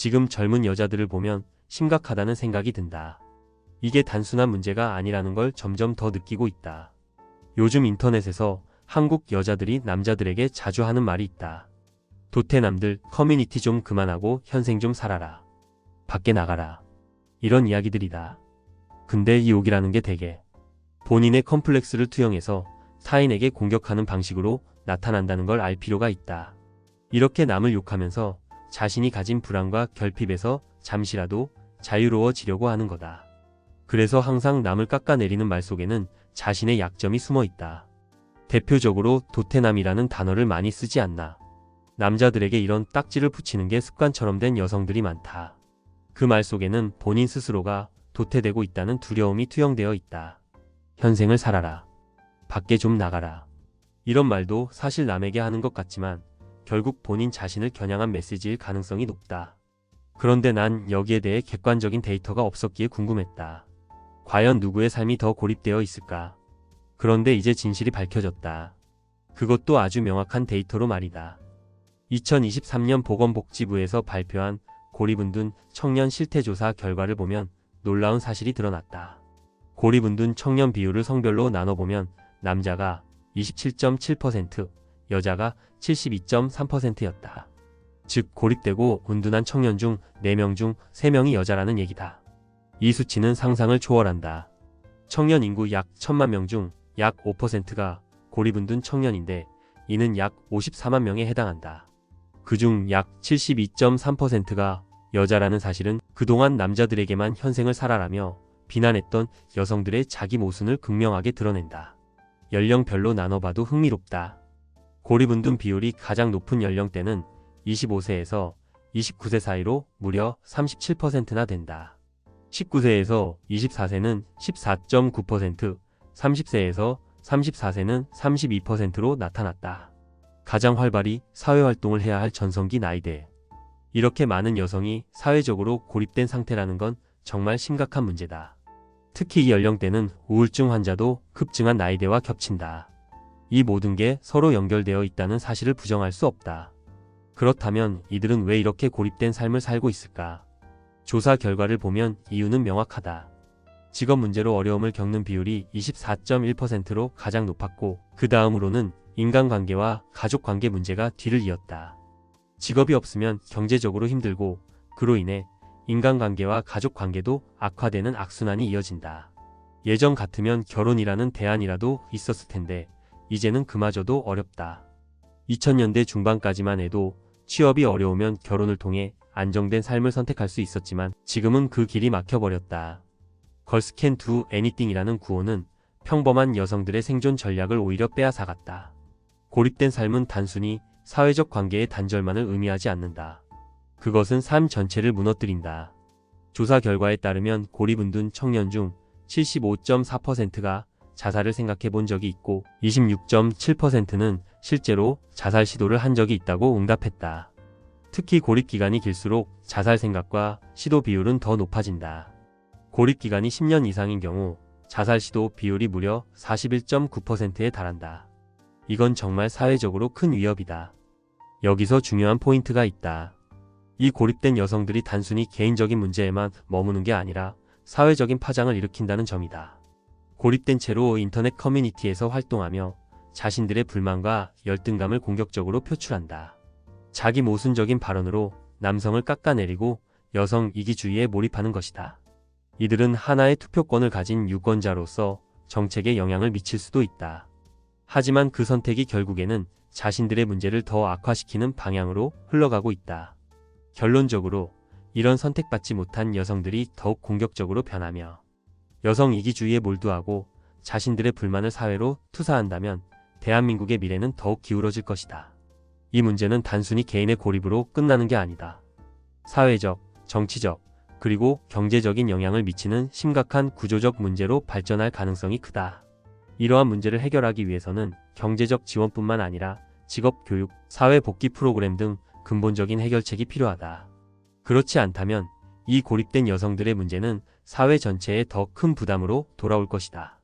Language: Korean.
지금 젊은 여자들을 보면 심각하다는 생각이 든다. 이게 단순한 문제가 아니라는 걸 점점 더 느끼고 있다. 요즘 인터넷에서 한국 여자들이 남자들에게 자주 하는 말이 있다. 도태남들, 커뮤니티 좀 그만하고 현생 좀 살아라. 밖에 나가라. 이런 이야기들이다. 근데 이 욕이라는 게 대개 본인의 컴플렉스를 투영해서 타인에게 공격하는 방식으로 나타난다는 걸 알 필요가 있다. 이렇게 남을 욕하면서 자신이 가진 불안과 결핍에서 잠시라도 자유로워지려고 하는 거다. 그래서 항상 남을 깎아내리는 말 속에는 자신의 약점이 숨어 있다. 대표적으로 도태남이라는 단어를 많이 쓰지 않나. 남자들에게 이런 딱지를 붙이는 게 습관처럼 된 여성들이 많다. 그 말 속에는 본인 스스로가 도태되고 있다는 두려움이 투영되어 있다. 현생을 살아라. 밖에 좀 나가라. 이런 말도 사실 남에게 하는 것 같지만 결국 본인 자신을 겨냥한 메시지일 가능성이 높다. 그런데 난 여기에 대해 객관적인 데이터가 없었기에 궁금했다. 과연 누구의 삶이 더 고립되어 있을까? 그런데 이제 진실이 밝혀졌다. 그것도 아주 명확한 데이터로 말이다. 2023년 보건복지부에서 발표한 고립운둔 청년 실태조사 결과를 보면 놀라운 사실이 드러났다. 고립운둔 청년 비율을 성별로 나눠보면 남자가 27.7%, 여자가 72.3%였다. 즉 고립되고 운둔한 청년 중 4명 중 3명이 여자라는 얘기다. 이 수치는 상상을 초월한다. 청년 인구 약 1000만 명 중 약 5%가 고립운둔 청년인데 이는 약 54만 명에 해당한다. 그중 약 72.3%가 여자라는 사실은 그동안 남자들에게만 현생을 살아라며 비난했던 여성들의 자기 모순을 극명하게 드러낸다. 연령별로 나눠봐도 흥미롭다. 고립운둔 비율이 가장 높은 연령대는 25세에서 29세 사이로 무려 37%나 된다. 19세에서 24세는 14.9%, 30세에서 34세는 32%로 나타났다. 가장 활발히 사회활동을 해야 할 전성기 나이대. 이렇게 많은 여성이 사회적으로 고립된 상태라는 건 정말 심각한 문제다. 특히 이 연령대는 우울증 환자도 급증한 나이대와 겹친다. 이 모든 게 서로 연결되어 있다는 사실을 부정할 수 없다. 그렇다면 이들은 왜 이렇게 고립된 삶을 살고 있을까? 조사 결과를 보면 이유는 명확하다. 직업 문제로 어려움을 겪는 비율이 24.1%로 가장 높았고 그 다음으로는 인간관계와 가족관계 문제가 뒤를 이었다. 직업이 없으면 경제적으로 힘들고 그로 인해 인간관계와 가족관계도 악화되는 악순환이 이어진다. 예전 같으면 결혼이라는 대안이라도 있었을 텐데 이제는 그마저도 어렵다. 2000년대 중반까지만 해도 취업이 어려우면 결혼을 통해 안정된 삶을 선택할 수 있었지만 지금은 그 길이 막혀버렸다. 걸스 캔 두 애니띵이라는 구호는 평범한 여성들의 생존 전략을 오히려 빼앗아갔다. 고립된 삶은 단순히 사회적 관계의 단절만을 의미하지 않는다. 그것은 삶 전체를 무너뜨린다. 조사 결과에 따르면 고립운둔 청년 중 75.4%가 자살을 생각해 본 적이 있고 26.7%는 실제로 자살 시도를 한 적이 있다고 응답했다. 특히 고립 기간이 길수록 자살 생각과 시도 비율은 더 높아진다. 고립 기간이 10년 이상인 경우 자살 시도 비율이 무려 41.9%에 달한다. 이건 정말 사회적으로 큰 위협이다. 여기서 중요한 포인트가 있다. 이 고립된 여성들이 단순히 개인적인 문제에만 머무는 게 아니라 사회적인 파장을 일으킨다는 점이다. 고립된 채로 인터넷 커뮤니티에서 활동하며 자신들의 불만과 열등감을 공격적으로 표출한다. 자기 모순적인 발언으로 남성을 깎아내리고 여성 이기주의에 몰입하는 것이다. 이들은 하나의 투표권을 가진 유권자로서 정책에 영향을 미칠 수도 있다. 하지만 그 선택이 결국에는 자신들의 문제를 더 악화시키는 방향으로 흘러가고 있다. 결론적으로 이런 선택받지 못한 여성들이 더욱 공격적으로 변하며 여성 이기주의에 몰두하고 자신들의 불만을 사회로 투사한다면 대한민국의 미래는 더욱 기울어질 것이다. 이 문제는 단순히 개인의 고립으로 끝나는 게 아니다. 사회적, 정치적, 그리고 경제적인 영향을 미치는 심각한 구조적 문제로 발전할 가능성이 크다. 이러한 문제를 해결하기 위해서는 경제적 지원뿐만 아니라 직업 교육, 사회 복귀 프로그램 등 근본적인 해결책이 필요하다. 그렇지 않다면 이 고립된 여성들의 문제는 사회 전체에 더 큰 부담으로 돌아올 것이다.